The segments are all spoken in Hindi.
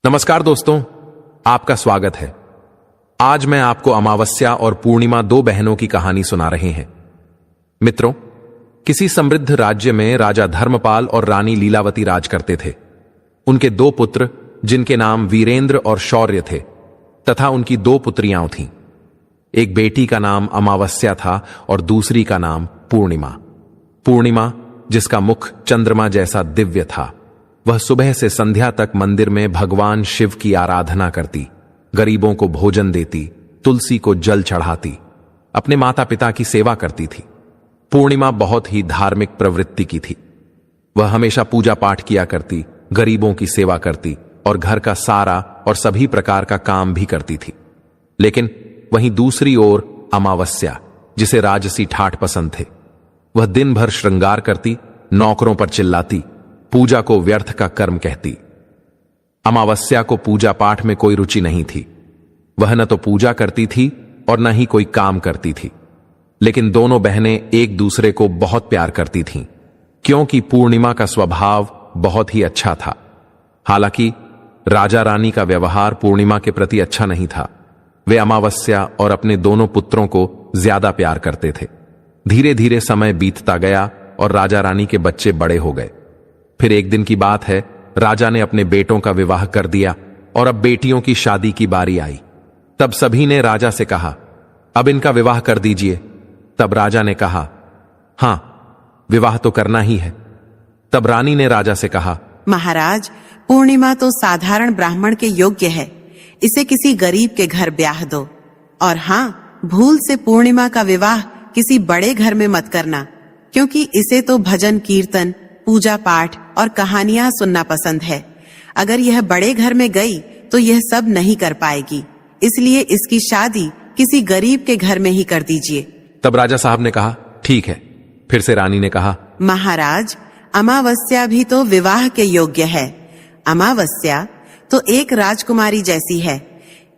नमस्कार दोस्तों, आपका स्वागत है। आज मैं आपको अमावस्या और पूर्णिमा, दो बहनों की कहानी सुना रहे हैं। मित्रों, किसी समृद्ध राज्य में राजा धर्मपाल और रानी लीलावती राज करते थे। उनके दो पुत्र, जिनके नाम वीरेंद्र और शौर्य थे, तथा उनकी दो पुत्रियां थीं। एक बेटी का नाम अमावस्या था और दूसरी का नाम पूर्णिमा। पूर्णिमा, जिसका मुख चंद्रमा जैसा दिव्य था, वह सुबह से संध्या तक मंदिर में भगवान शिव की आराधना करती, गरीबों को भोजन देती, तुलसी को जल चढ़ाती, अपने माता पिता की सेवा करती थी। पूर्णिमा बहुत ही धार्मिक प्रवृत्ति की थी। वह हमेशा पूजा पाठ किया करती, गरीबों की सेवा करती और घर का सारा और सभी प्रकार का काम भी करती थी। लेकिन वहीं दूसरी ओर अमावस्या, जिसे राजसी ठाठ पसंद थे, वह दिन भर श्रृंगार करती, नौकरों पर चिल्लाती, पूजा को व्यर्थ का कर्म कहती। अमावस्या को पूजा पाठ में कोई रुचि नहीं थी। वह न तो पूजा करती थी और न ही कोई काम करती थी। लेकिन दोनों बहनें एक दूसरे को बहुत प्यार करती थीं, क्योंकि पूर्णिमा का स्वभाव बहुत ही अच्छा था। हालांकि राजा रानी का व्यवहार पूर्णिमा के प्रति अच्छा नहीं था। वे अमावस्या और अपने दोनों पुत्रों को ज्यादा प्यार करते थे। धीरे धीरे समय बीतता गया और राजा रानी के बच्चे बड़े हो गए। फिर एक दिन की बात है, राजा ने अपने बेटों का विवाह कर दिया और अब बेटियों की शादी की बारी आई। तब सभी ने राजा से कहा, अब इनका विवाह कर दीजिए। तब राजा ने कहा, हां, विवाह तो करना ही है। तब रानी ने राजा से कहा, महाराज, पूर्णिमा तो साधारण ब्राह्मण के योग्य है, इसे किसी गरीब के घर ब्याह दो। और हां, भूल से पूर्णिमा का विवाह किसी बड़े घर में मत करना, क्योंकि इसे तो भजन कीर्तन, पूजा पाठ और कहानियां सुनना पसंद है। अगर यह बड़े घर में गई तो यह सब नहीं कर पाएगी, इसलिए इसकी शादी किसी गरीब के घर में ही कर दीजिए। तब राजा साहब ने कहा, ठीक है। फिर से रानी ने कहा, महाराज, अमावस्या भी तो विवाह के योग्य है। अमावस्या तो एक राजकुमारी जैसी है,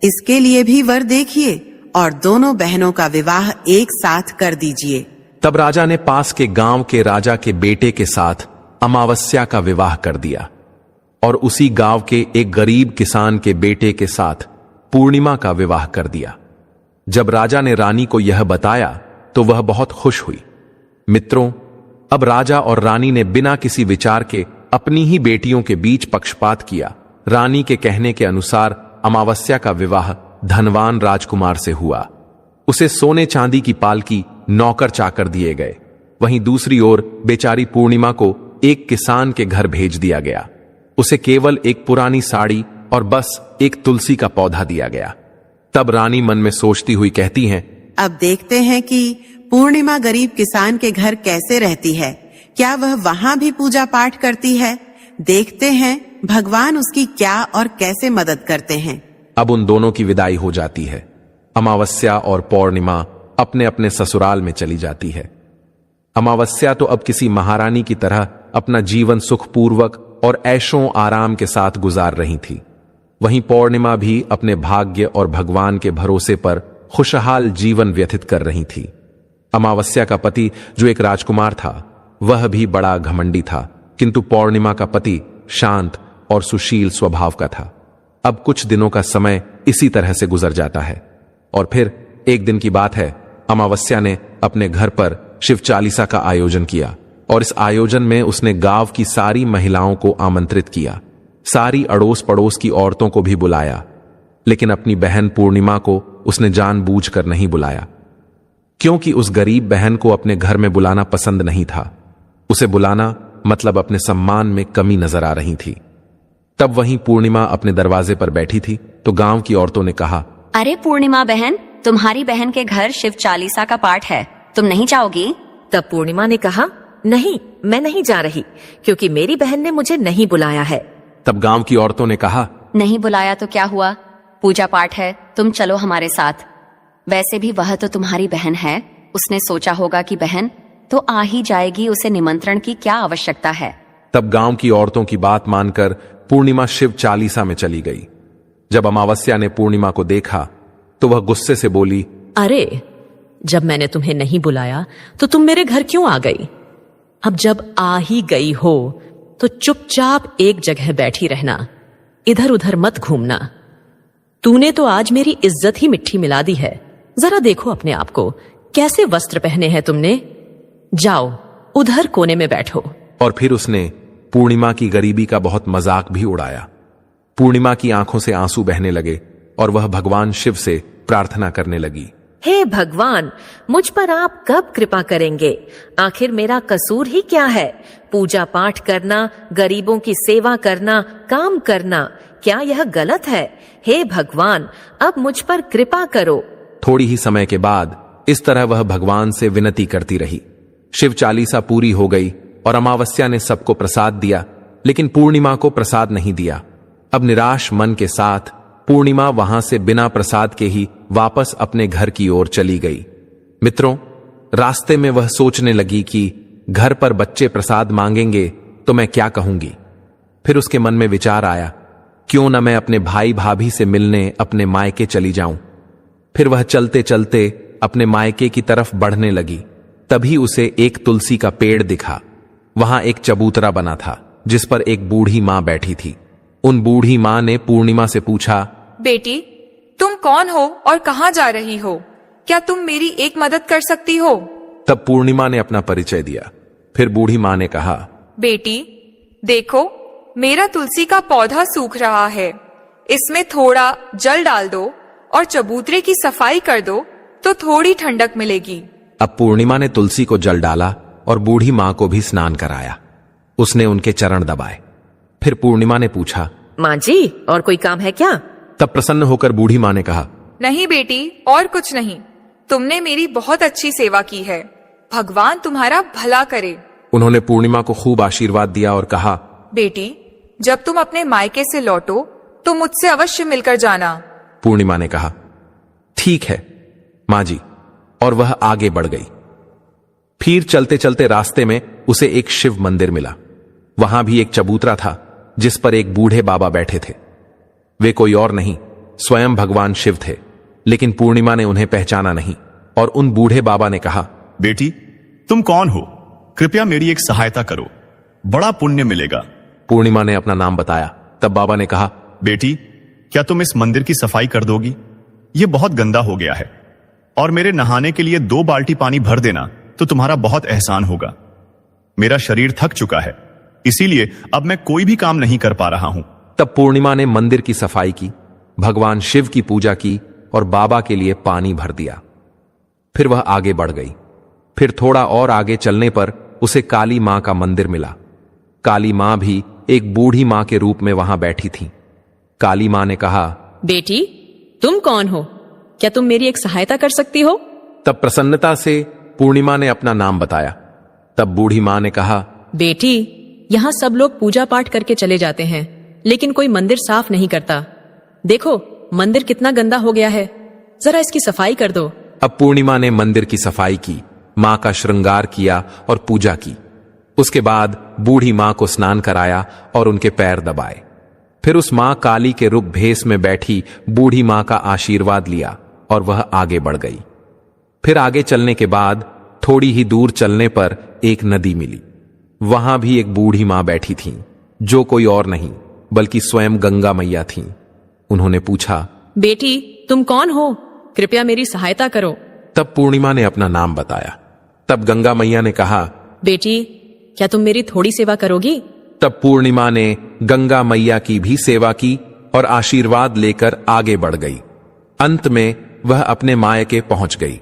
इसके लिए भी वर देखिए और दोनों बहनों का विवाह एक साथ कर दीजिए। तब राजा ने पास के गांव के राजा के बेटे के साथ अमावस्या का विवाह कर दिया और उसी गांव के एक गरीब किसान के बेटे के साथ पूर्णिमा का विवाह कर दिया। जब राजा ने रानी को यह बताया तो वह बहुत खुश हुई। मित्रों, अब राजा और रानी ने बिना किसी विचार के अपनी ही बेटियों के बीच पक्षपात किया। रानी के कहने के अनुसार अमावस्या का विवाह धनवान राजकुमार से हुआ। उसे सोने चांदी की पालकी, नौकर चाकर दिए गए। वहीं दूसरी ओर बेचारी पूर्णिमा को एक किसान के घर भेज दिया गया। उसे केवल एक पुरानी साड़ी और बस एक तुलसी का पौधा दिया गया। तब रानी मन में सोचती हुई कहती हैं, अब देखते हैं कि पूर्णिमा गरीब किसान के घर कैसे रहती है। क्या वह वहां भी पूजा पाठ करती है? देखते हैं भगवान उसकी क्या और कैसे मदद करते हैं। अब उन दोनों की विदाई हो जाती है। अमावस्या और पूर्णिमा अपने अपने ससुराल में चली जाती है। अमावस्या तो अब किसी महारानी की तरह अपना जीवन सुखपूर्वक और ऐशों आराम के साथ गुजार रही थी। वहीं पूर्णिमा भी अपने भाग्य और भगवान के भरोसे पर खुशहाल जीवन व्यतीत कर रही थी। अमावस्या का पति, जो एक राजकुमार था, वह भी बड़ा घमंडी था, किंतु पूर्णिमा का पति शांत और सुशील स्वभाव का था। अब कुछ दिनों का समय इसी तरह से गुजर जाता है और फिर एक दिन की बात है, अमावस्या ने अपने घर पर शिव चालीसा का आयोजन किया और इस आयोजन में उसने गांव की सारी महिलाओं को आमंत्रित किया। सारी अड़ोस पड़ोस की औरतों को भी बुलाया, लेकिन अपनी बहन पूर्णिमा को उसने जानबूझकर नहीं बुलाया, क्योंकि उस गरीब बहन को अपने घर में बुलाना पसंद नहीं था। उसे बुलाना मतलब अपने सम्मान में कमी नजर आ रही थी। तब वहीं पूर्णिमा अपने दरवाजे पर बैठी थी तो गांव की औरतों ने कहा, अरे पूर्णिमा बहन, तुम्हारी बहन के घर शिव चालीसा का पाठ है, तुम नहीं जाओगी? तब पूर्णिमा ने कहा, नहीं, मैं नहीं जा रही, क्योंकि मेरी बहन ने मुझे नहीं बुलाया है। तब गांव की औरतों ने कहा, नहीं बुलाया तो क्या हुआ, पूजा पाठ है, तुम चलो हमारे साथ। वैसे भी वह तो तुम्हारी बहन है, उसने सोचा होगा कि बहन तो आ ही जाएगी, उसे निमंत्रण की क्या आवश्यकता है। तब गांव की औरतों की बात मानकर पूर्णिमा शिव चालीसा में चली गई। जब अमावस्या ने पूर्णिमा को देखा तो वह गुस्से से बोली, अरे, जब मैंने तुम्हें नहीं बुलाया तो तुम मेरे घर क्यों आ गई? अब जब आ ही गई हो तो चुपचाप एक जगह बैठी रहना, इधर उधर मत घूमना। तूने तो आज मेरी इज्जत ही मिट्टी मिला दी है। जरा देखो अपने आप को, कैसे वस्त्र पहने हैं तुमने। जाओ उधर कोने में बैठो। और फिर उसने पूर्णिमा की गरीबी का बहुत मजाक भी उड़ाया। पूर्णिमा की आंखों से आंसू बहने लगे और वह भगवान शिव से प्रार्थना करने लगी। हे भगवान, मुझ पर आप कब कृपा करेंगे? आखिर मेरा कसूर ही क्या है? पूजा पाठ करना, गरीबों की सेवा करना, काम करना, क्या यह गलत है? हे भगवान, अब मुझ पर कृपा करो। थोड़ी ही समय के बाद इस तरह वह भगवान से विनती करती रही। शिव चालीसा पूरी हो गई और अमावस्या ने सबको प्रसाद दिया, लेकिन पूर्णिमा को प्रसाद नहीं दिया। अब निराश मन के साथ पूर्णिमा वहां से बिना प्रसाद के ही वापस अपने घर की ओर चली गई। मित्रों, रास्ते में वह सोचने लगी कि घर पर बच्चे प्रसाद मांगेंगे तो मैं क्या कहूंगी। फिर उसके मन में विचार आया, क्यों न मैं अपने भाई भाभी से मिलने अपने मायके चली जाऊं। फिर वह चलते चलते अपने मायके की तरफ बढ़ने लगी। तभी उसे एक तुलसी का पेड़ दिखा। वहां एक चबूतरा बना था जिस पर एक बूढ़ी मां बैठी थी। उन बूढ़ी मां ने पूर्णिमा से पूछा, बेटी, तुम कौन हो और कहाँ जा रही हो? क्या तुम मेरी एक मदद कर सकती हो? तब पूर्णिमा ने अपना परिचय दिया। फिर बूढ़ी मां ने कहा, बेटी, देखो, मेरा तुलसी का पौधा सूख रहा है। इसमें थोड़ा जल डाल दो और चबूतरे की सफाई कर दो तो थोड़ी ठंडक मिलेगी। अब पूर्णिमा ने तुलसी को जल डाला और बूढ़ी मां को भी स्नान कराया। उसने उनके चरण दबाए। फिर पूर्णिमा ने पूछा, माँ जी, और कोई काम है क्या? तब प्रसन्न होकर बूढ़ी मां ने कहा, नहीं बेटी, और कुछ नहीं। तुमने मेरी बहुत अच्छी सेवा की है। भगवान तुम्हारा भला करे। उन्होंने पूर्णिमा को खूब आशीर्वाद दिया और कहा, बेटी, जब तुम अपने मायके से लौटो तो मुझसे अवश्य मिलकर जाना। पूर्णिमा ने कहा, ठीक है मां जी, और वह आगे बढ़ गई। फिर चलते चलते रास्ते में उसे एक शिव मंदिर मिला। वहां भी एक चबूतरा था जिस पर एक बूढ़े बाबा बैठे थे। वे कोई और नहीं, स्वयं भगवान शिव थे। लेकिन पूर्णिमा ने उन्हें पहचाना नहीं और उन बूढ़े बाबा ने कहा, बेटी, तुम कौन हो? कृपया मेरी एक सहायता करो, बड़ा पुण्य मिलेगा। पूर्णिमा ने अपना नाम बताया। तब बाबा ने कहा, बेटी, क्या तुम इस मंदिर की सफाई कर दोगी? यह बहुत गंदा हो गया है, और मेरे नहाने के लिए 2 बाल्टी पानी भर देना तो तुम्हारा बहुत एहसान होगा। मेरा शरीर थक चुका है, इसीलिए अब मैं कोई भी काम नहीं कर पा रहा हूं। तब पूर्णिमा ने मंदिर की सफाई की, भगवान शिव की पूजा की और बाबा के लिए पानी भर दिया। फिर वह आगे बढ़ गई। फिर थोड़ा और आगे चलने पर उसे काली मां का मंदिर मिला। काली मां भी एक बूढ़ी मां के रूप में वहां बैठी थी। काली मां ने कहा, बेटी, तुम कौन हो? क्या तुम मेरी एक सहायता कर सकती हो? तब प्रसन्नता से पूर्णिमा ने अपना नाम बताया। तब बूढ़ी मां ने कहा, बेटी, यहाँ सब लोग पूजा पाठ करके चले जाते हैं, लेकिन कोई मंदिर साफ नहीं करता। देखो, मंदिर कितना गंदा हो गया है, जरा इसकी सफाई कर दो। अब पूर्णिमा ने मंदिर की सफाई की, मां का श्रृंगार किया और पूजा की। उसके बाद बूढ़ी मां को स्नान कराया और उनके पैर दबाए। फिर उस मां काली के रूप भेष में बैठी बूढ़ी मां का आशीर्वाद लिया और वह आगे बढ़ गई। फिर आगे चलने के बाद थोड़ी ही दूर चलने पर एक नदी मिली। वहां भी एक बूढ़ी मां बैठी थी, जो कोई और नहीं बल्कि स्वयं गंगा मैया थीं। उन्होंने पूछा, बेटी, तुम कौन हो? कृपया मेरी सहायता करो। तब पूर्णिमा ने अपना नाम बताया। तब गंगा मैया ने कहा, बेटी, क्या तुम मेरी थोड़ी सेवा करोगी? तब पूर्णिमा ने गंगा मैया की भी सेवा की और आशीर्वाद लेकर आगे बढ़ गई। अंत में वह अपने मायके पहुंच गई।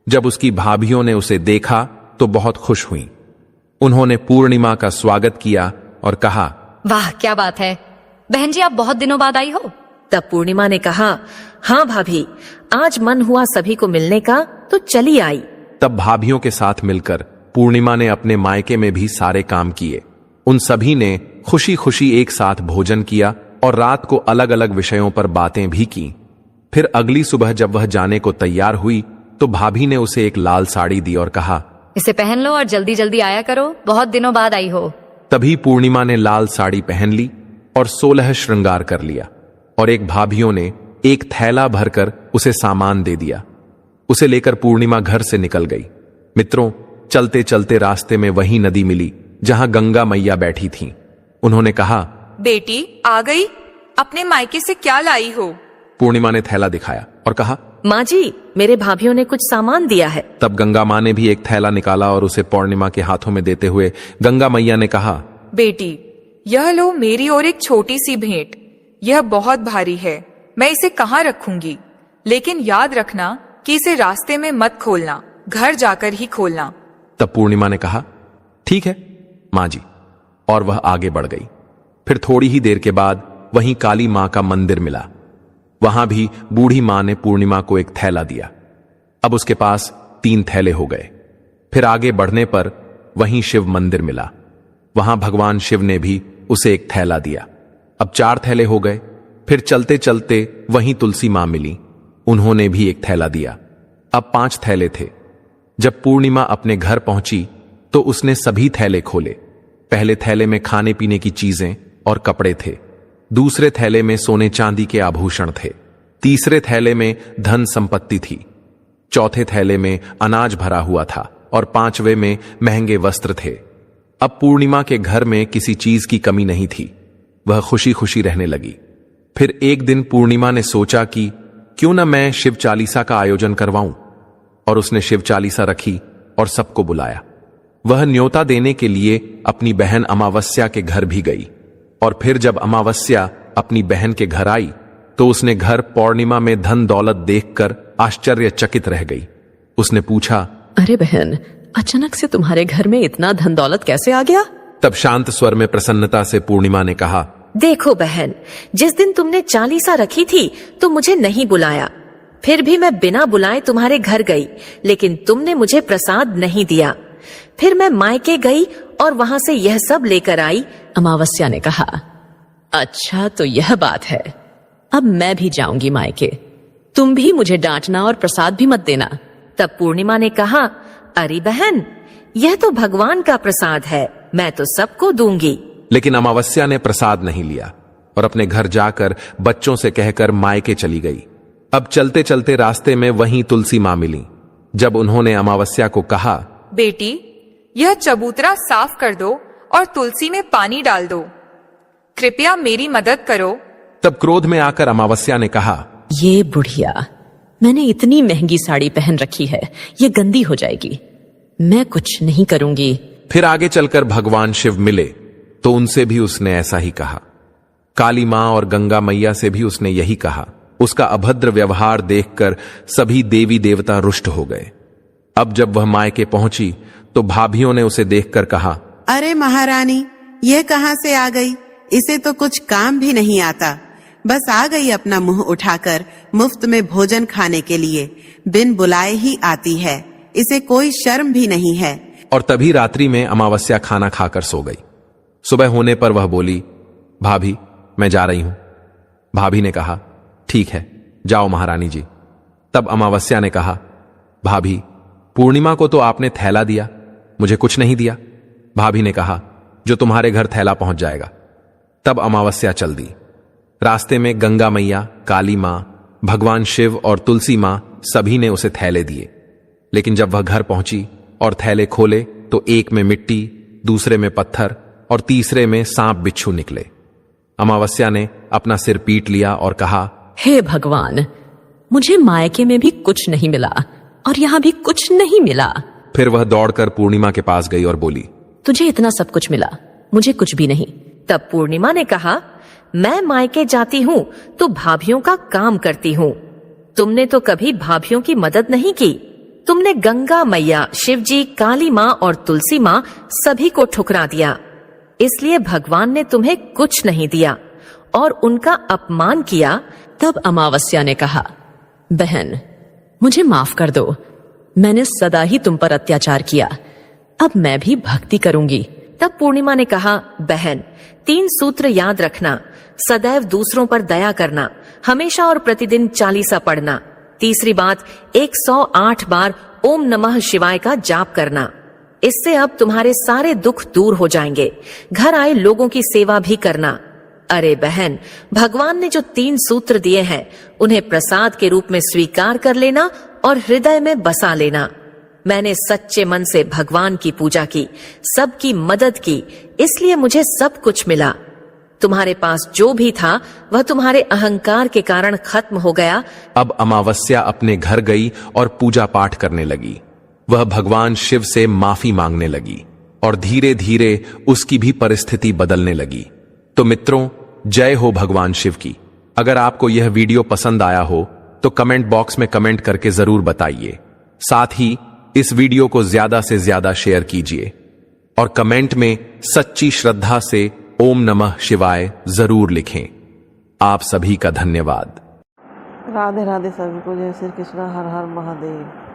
जब उसकी भाभियों ने उसे देखा तो बहुत खुश हुई। उन्होंने पूर्णिमा का स्वागत किया और कहा, वाह, क्या बात है बहन जी, आप बहुत दिनों बाद आई हो। तब पूर्णिमा ने कहा, हाँ भाभी, आज मन हुआ सभी को मिलने का तो चली आई। तब भाभियों के साथ मिलकर पूर्णिमा ने अपने मायके में भी सारे काम किए। उन सभी ने खुशी खुशी एक साथ भोजन किया और रात को अलग अलग विषयों पर बातें भी की। फिर अगली सुबह जब वह जाने को तैयार हुई तो भाभी ने उसे एक लाल साड़ी दी और कहा, इसे पहन लो और जल्दी जल्दी आया करो, बहुत दिनों बाद आई हो। तभी पूर्णिमा ने लाल साड़ी पहन ली और 16 श्रृंगार कर लिया और एक भाभियों ने एक थैला भरकर उसे सामान दे दिया। उसे लेकर पूर्णिमा घर से निकल गई। मित्रों, चलते चलते रास्ते में वही नदी मिली जहां गंगा मैया बैठी थीं। उन्होंने कहा, बेटी, आ गई? अपने मायके से क्या लाई हो? पूर्णिमा ने थैला दिखाया और कहा, माँ जी, मेरे भाभीियों ने कुछ सामान दिया है। तब गंगा माँ ने भी एक थैला निकाला और उसे पूर्णिमा के हाथों में देते हुए गंगा मैया ने कहा, बेटी, यह लो मेरी और एक छोटी सी भेंट। यह बहुत भारी है, मैं इसे कहाँ रखूंगी? लेकिन याद रखना कि इसे रास्ते में मत खोलना, घर जाकर ही खोलना। तब पूर्णिमा ने कहा, ठीक है माँ जी, और वह आगे बढ़ गई। फिर थोड़ी ही देर के बाद वहीं काली माँ का मंदिर मिला। वहां भी बूढ़ी माँ ने पूर्णिमा को एक थैला दिया। अब उसके पास 3 थैले हो गए। फिर आगे बढ़ने पर वहीं शिव मंदिर मिला। वहां भगवान शिव ने भी उसे एक थैला दिया। अब 4 थैले हो गए। फिर चलते चलते वहीं तुलसी माँ मिली। उन्होंने भी एक थैला दिया। अब 5 थैले थे। जब पूर्णिमा अपने घर पहुंची तो उसने सभी थैले खोले। पहले थैले में खाने पीने की चीजें और कपड़े थे। दूसरे थैले में सोने चांदी के आभूषण थे। तीसरे थैले में धन संपत्ति थी। चौथे थैले में अनाज भरा हुआ था और 5वें में महंगे वस्त्र थे। अब पूर्णिमा के घर में किसी चीज की कमी नहीं थी। वह खुशी खुशी रहने लगी। फिर एक दिन पूर्णिमा ने सोचा कि क्यों न मैं शिव चालीसा का आयोजन करवाऊं, और उसने शिव चालीसा रखी और सबको बुलाया। वह न्योता देने के लिए अपनी बहन अमावस्या के घर भी गई। और फिर जब अमावस्या अपनी बहन के घर आई तो उसने घर पूर्णिमा में धन दौलत देखकर आश्चर्यचकित रह गई। उसने पूछा, अरे बहन, अचानक से तुम्हारे घर में इतना धन दौलत कैसे आ गया? तब शांत स्वर में प्रसन्नता से पूर्णिमा ने कहा, देखो बहन, जिस दिन तुमने चालीसा रखी थी तो मुझे नहीं बुलाया। फिर भी मैं बिना बुलाए तुम्हारे घर गई, लेकिन तुमने मुझे प्रसाद नहीं दिया। फिर मैं मायके गई और वहां से यह सब लेकर आई। अमावस्या ने कहा, अच्छा तो यह बात है। अब मैं भी जाऊंगी मायके। तुम भी मुझे डांटना और प्रसाद भी मत देना। तब पूर्णिमा ने कहा, अरे बहन, यह तो भगवान का प्रसाद है, मैं तो सबको दूंगी। लेकिन अमावस्या ने प्रसाद नहीं लिया और अपने घर जाकर बच्चों से कहकर मायके चली गई। अब चलते चलते रास्ते में वहीं तुलसी माँ मिली। जब उन्होंने अमावस्या को कहा, बेटी, यह चबूतरा साफ कर दो और तुलसी में पानी डाल दो। कृपया मेरी मदद करो। तब क्रोध में आकर अमावस्या ने कहा, ये बुढ़िया, मैंने इतनी महंगी साड़ी पहन रखी है, ये गंदी हो जाएगी। मैं कुछ नहीं करूंगी। फिर आगे चलकर भगवान शिव मिले तो उनसे भी उसने ऐसा ही कहा। काली मां और गंगा मैया से भी उसने यही कहा। उसका अभद्र व्यवहार देखकर सभी देवी देवता रुष्ट हो गए। अब जब वह मायके पहुंची तो भाभियों ने उसे देखकर कहा, अरे महारानी, यह कहाँ से आ गई? इसे तो कुछ काम भी नहीं आता। बस आ गई अपना मुंह उठाकर मुफ्त में भोजन खाने के लिए। बिन बुलाए ही आती है, इसे कोई शर्म भी नहीं है। और तभी रात्रि में अमावस्या खाना खाकर सो गई। सुबह होने पर वह बोली, भाभी, मैं जा रही हूं। भाभी ने कहा, ठीक है, जाओ महारानी जी। तब अमावस्या ने कहा, भाभी, पूर्णिमा को तो आपने थैला दिया, मुझे कुछ नहीं दिया। भाभी ने कहा, जो तुम्हारे घर थैला पहुंच जाएगा। तब अमावस्या चल दी। रास्ते में गंगा मैया, काली मां, भगवान शिव और तुलसी मां सभी ने उसे थैले दिए। लेकिन जब वह घर पहुंची और थैले खोले तो एक में मिट्टी, दूसरे में पत्थर और तीसरे में सांप बिच्छू निकले। अमावस्या ने अपना सिर पीट लिया और कहा, हे भगवान, मुझे मायके में भी कुछ नहीं मिला और यहां भी कुछ नहीं मिला। फिर वह दौड़कर पूर्णिमा के पास गई और बोली, तुझे इतना सब कुछ मिला, मुझे कुछ भी नहीं। तब पूर्णिमा ने कहा, मैं मायके जाती हूँ तो भाभियों का काम करती हूँ। तुमने तो कभी भाभियों की मदद नहीं की। तुमने गंगा मैया, शिवजी, काली माँ और तुलसी माँ सभी को ठुकरा दिया। इसलिए भगवान ने तुम्हें कुछ नहीं दिया और उनका अपमान किया। तब अमावस्या ने कहा, बहन, मुझे माफ कर दो। मैंने सदा ही तुम पर अत्याचार किया। अब मैं भी भक्ति करूंगी। तब पूर्णिमा ने कहा, बहन, 3 सूत्र याद रखना। सदैव दूसरों पर दया करना, हमेशा और प्रतिदिन चालीसा पढ़ना। तीसरी बात, 108 बार ओम नमः शिवाय का जाप करना। इससे अब तुम्हारे सारे दुख दूर हो जाएंगे। घर आए लोगों की सेवा भी करना। अरे बहन, भगवान ने जो 3 सूत्र दिए हैं उन्हें प्रसाद के रूप में स्वीकार कर लेना और हृदय में बसा लेना। मैंने सच्चे मन से भगवान की पूजा की, सबकी मदद की, इसलिए मुझे सब कुछ मिला। तुम्हारे पास जो भी था वह तुम्हारे अहंकार के कारण खत्म हो गया। अब अमावस्या अपने घर गई और पूजा पाठ करने लगी। वह भगवान शिव से माफी मांगने लगी और धीरे धीरे उसकी भी परिस्थिति बदलने लगी। तो मित्रों, जय हो भगवान शिव की। अगर आपको यह वीडियो पसंद आया हो तो कमेंट बॉक्स में कमेंट करके जरूर बताइए। साथ ही इस वीडियो को ज्यादा से ज्यादा शेयर कीजिए और कमेंट में सच्ची श्रद्धा से ओम नमः शिवाय जरूर लिखें। आप सभी का धन्यवाद। राधे राधे सभी को। जय श्री कृष्ण। हर हर महादेव।